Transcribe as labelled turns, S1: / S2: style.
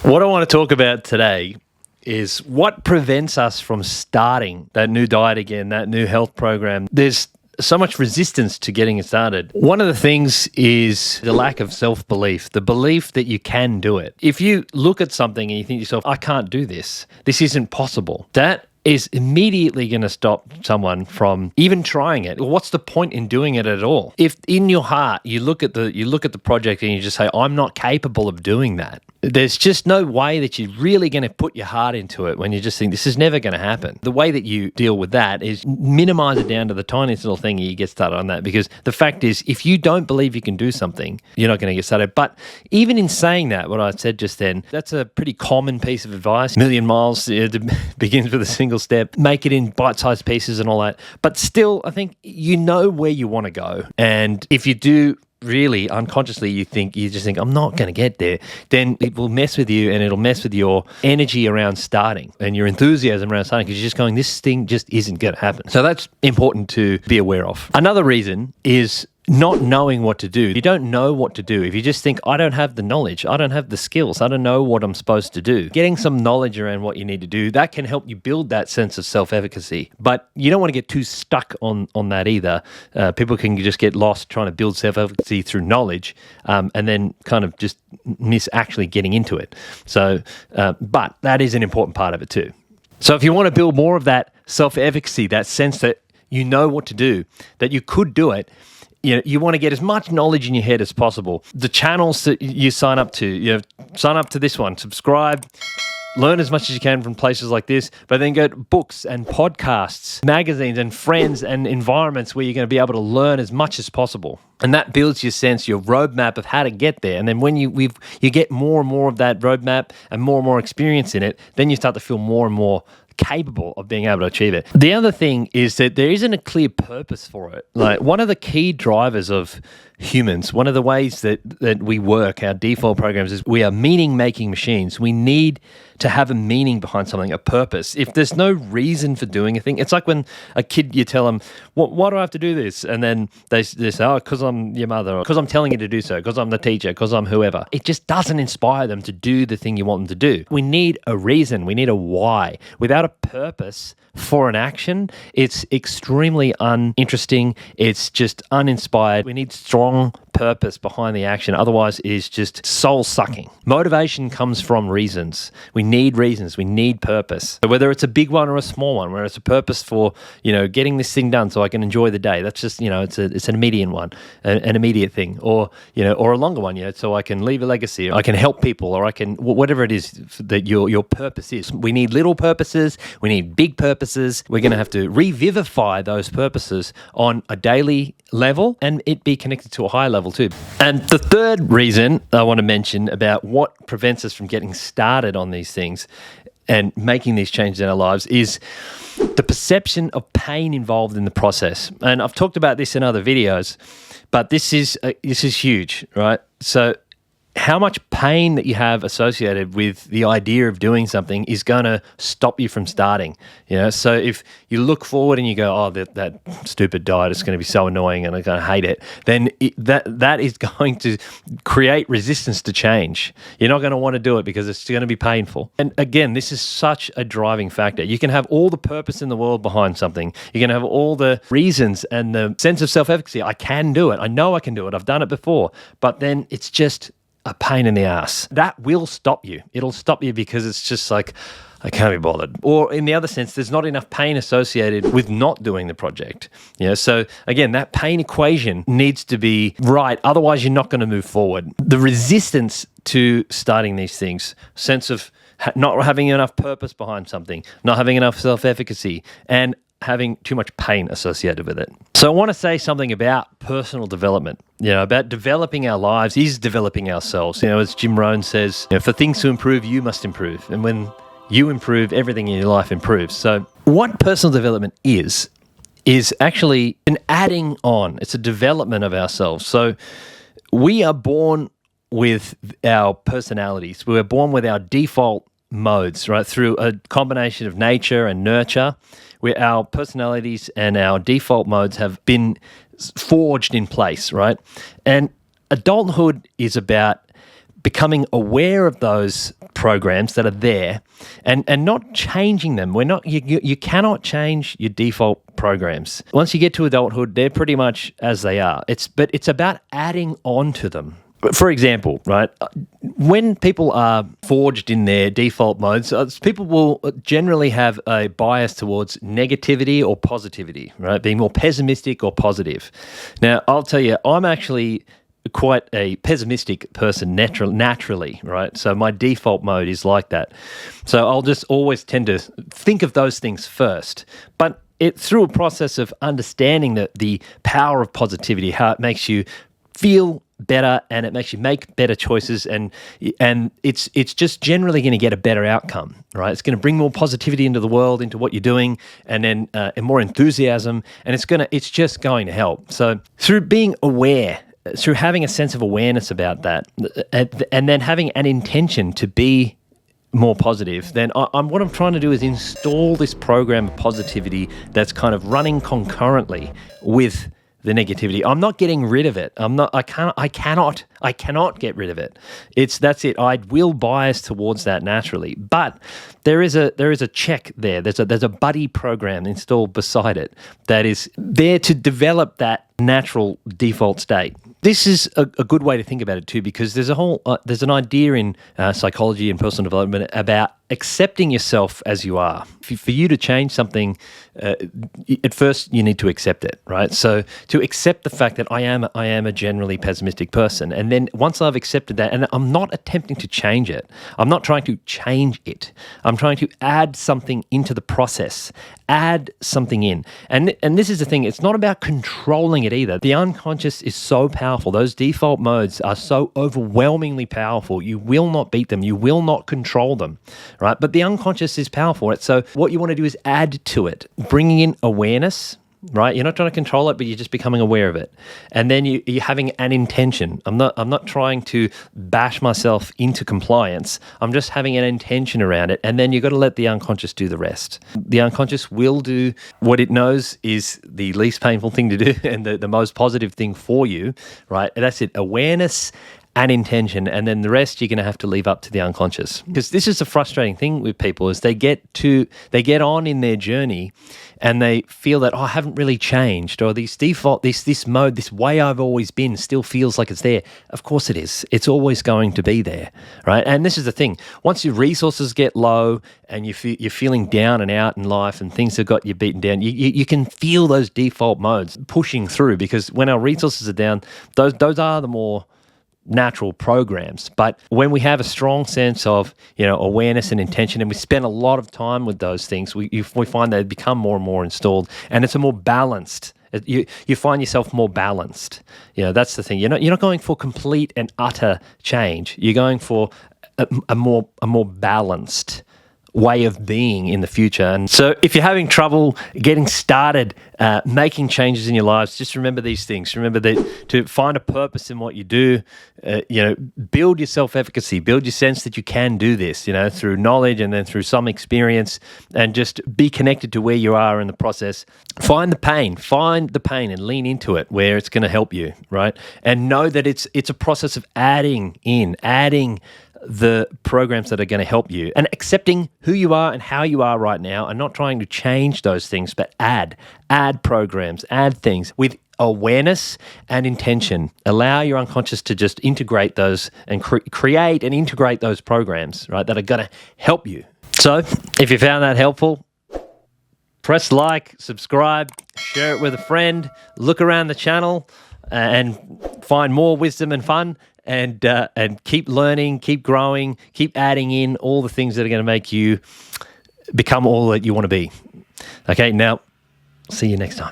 S1: What I want to talk about today is what prevents us from starting that new diet again, that new health program. There's so much resistance to getting it started. One of the things is the lack of self-belief, the belief that you can do it. If you look at something and you think to yourself, I can't do this, this isn't possible, that is immediately going to stop someone from even trying it. What's the point in doing it at all? If in your heart you look at the project and you just say, I'm not capable of doing that, there's just no way that you're really going to put your heart into it when you just think this is never going to happen. The way that you deal with that is minimize it down to the tiniest little thing and you get started on that, because the fact is, if you don't believe you can do something, you're not going to get started. But even in saying that, what I said just then, that's a pretty common piece of advice. Million miles begins with a single step. Make it in bite-sized pieces and all that. But still, I think you know where you want to go. And if you do really unconsciously you just think I'm not going to get there, then it will mess with you and it'll mess with your energy around starting and your enthusiasm around starting, because you're just going, this thing just isn't going to happen. So that's important to be aware of. Another reason is not knowing what to do. You don't know what to do. If you just think, I don't have the knowledge, I don't have the skills, I don't know what I'm supposed to do. Getting some knowledge around what you need to do, that can help you build that sense of self-efficacy. But you don't want to get too stuck on that either. People can just get lost trying to build self-efficacy through knowledge and then kind of just miss actually getting into it. So, but that is an important part of it too. So if you want to build more of that self-efficacy, that sense that you know what to do, that you could do it, you want to get as much knowledge in your head as possible. The channels that you sign up to, sign up to this one, subscribe, learn as much as you can from places like this, but then go to books and podcasts, magazines and friends and environments where you're going to be able to learn as much as possible. And that builds your sense, your roadmap of how to get there. And then when you get more and more of that roadmap and more experience in it, then you start to feel more and more capable of being able to achieve it. The other thing is that there isn't a clear purpose for it. Like, one of the key drivers of humans, one of the ways that we work, our default programs, is we are meaning-making machines. We need to have a meaning behind something, a purpose. If there's no reason for doing a thing, it's like when a kid, you tell them, why do I have to do this? And then they say, oh, because I'm your mother, or because I'm telling you to do so, because I'm the teacher, because I'm whoever. It just doesn't inspire them to do the thing you want them to do. We need a reason. We need a why. Without a purpose for an action, it's extremely uninteresting. It's just uninspired. We need strong purpose behind the action. Otherwise, it's just soul-sucking. Motivation comes from reasons. We need reasons. We need purpose. So whether it's a big one or a small one, whether it's a purpose for, getting this thing done so I can enjoy the day, that's just, it's an immediate one, an immediate thing, or a longer one, so I can leave a legacy, or I can help people, or I can, whatever it is that your purpose is. We need little purposes. We need big purposes. We're going to have to revivify those purposes on a daily level and it be connected to a higher level too. And the third reason I want to mention about what prevents us from getting started on these things and making these changes in our lives is the perception of pain involved in the process. And I've talked about this in other videos, but this is huge, right? So how much pain that you have associated with the idea of doing something is going to stop you from starting. So if you look forward and you go, oh, that stupid diet is going to be so annoying and I'm going to hate it, then that is going to create resistance to change. You're not going to want to do it because it's going to be painful. And again, this is such a driving factor. You can have all the purpose in the world behind something. You can have all the reasons and the sense of self-efficacy. I can do it. I know I can do it. I've done it before. But then it's just a pain in the ass. That will stop you. It'll stop you because it's just like, I can't be bothered. Or in the other sense, there's not enough pain associated with not doing the project. So again, that pain equation needs to be right. Otherwise, you're not going to move forward. The resistance to starting these things, sense of not having enough purpose behind something, not having enough self-efficacy, and having too much pain associated with it. So I want to say something about personal development, about developing our lives is developing ourselves. As Jim Rohn says, for things to improve, you must improve. And when you improve, everything in your life improves. So what personal development is actually an adding on. It's a development of ourselves. So we are born with our personalities. We're born with our default modes, right? Through a combination of nature and nurture, where our personalities and our default modes have been forged in place, right? And adulthood is about becoming aware of those programs that are there and not changing them. You cannot change your default programs. Once you get to adulthood, they're pretty much as they are. But it's about adding on to them. For example, right, when people are forged in their default modes, people will generally have a bias towards negativity or positivity, right, being more pessimistic or positive. Now, I'll tell you, I'm actually quite a pessimistic person naturally, right? So my default mode is like that. So I'll just always tend to think of those things first. But through a process of understanding the power of positivity, how it makes you feel better and it makes you make better choices, and it's just generally going to get a better outcome, right? It's going to bring more positivity into the world, into what you're doing, and then and more enthusiasm, and it's just going to help. So through being aware, through having a sense of awareness about that, and then having an intention to be more positive, then what I'm trying to do is install this program of positivity that's kind of running concurrently with the negativity. I'm not getting rid of it. I cannot get rid of it. That's it. I will bias towards that naturally. But there is a check there. There's a buddy program installed beside it that is there to develop that natural default state. This is a good way to think about it too, because there's an idea in psychology and personal development about accepting yourself as you are. For you to change something, at first you need to accept it, right? So to accept the fact that I am a generally pessimistic person, and then once I've accepted that, and I'm not attempting to change it, I'm not trying to change it. I'm trying to add something into the process, add something in, and this is the thing. It's not about controlling it either. The unconscious is so powerful. Those default modes are so overwhelmingly powerful. You will not beat them. You will not control them. Right? But the unconscious is powerful. Right? So what you want to do is add to it, bringing in awareness, right? You're not trying to control it, but you're just becoming aware of it. And then you're having an intention. I'm not trying to bash myself into compliance. I'm just having an intention around it. And then you've got to let the unconscious do the rest. The unconscious will do what it knows is the least painful thing to do and the most positive thing for you, right? And that's it. Awareness and intention, and then the rest you're going to have to leave up to the unconscious. Because this is the frustrating thing with people is they get on in their journey and they feel that, I haven't really changed, or this mode, this way I've always been still feels like it's there. Of course it is. It's always going to be there, right? And this is the thing. Once your resources get low and you're feeling down and out in life and things have got you beaten down, you can feel those default modes pushing through, because when our resources are down, those are the more natural programs. But when we have a strong sense of awareness and intention, and we spend a lot of time with those things, we find they become more and more installed, and it's a more balanced. You find yourself more balanced. That's the thing. You're not going for complete and utter change. You're going for a more balanced way of being in the future. And so if you're having trouble getting started, making changes in your lives, just remember these things. Remember that to find a purpose in what you do, build your self-efficacy, build your sense that you can do this, through knowledge and then through some experience, and just be connected to where you are in the process. Find the pain and lean into it where it's going to help you, right? And know that it's a process of adding the programs that are going to help you, and accepting who you are and how you are right now, and not trying to change those things, but add programs, add things with awareness and intention. Allow your unconscious to just integrate those and create and integrate those programs, right, that are going to help you. So if you found that helpful, press like, subscribe, share it with a friend, look around the channel and find more wisdom and fun. And keep learning, keep growing, keep adding in all the things that are going to make you become all that you want to be. Okay, now, see you next time.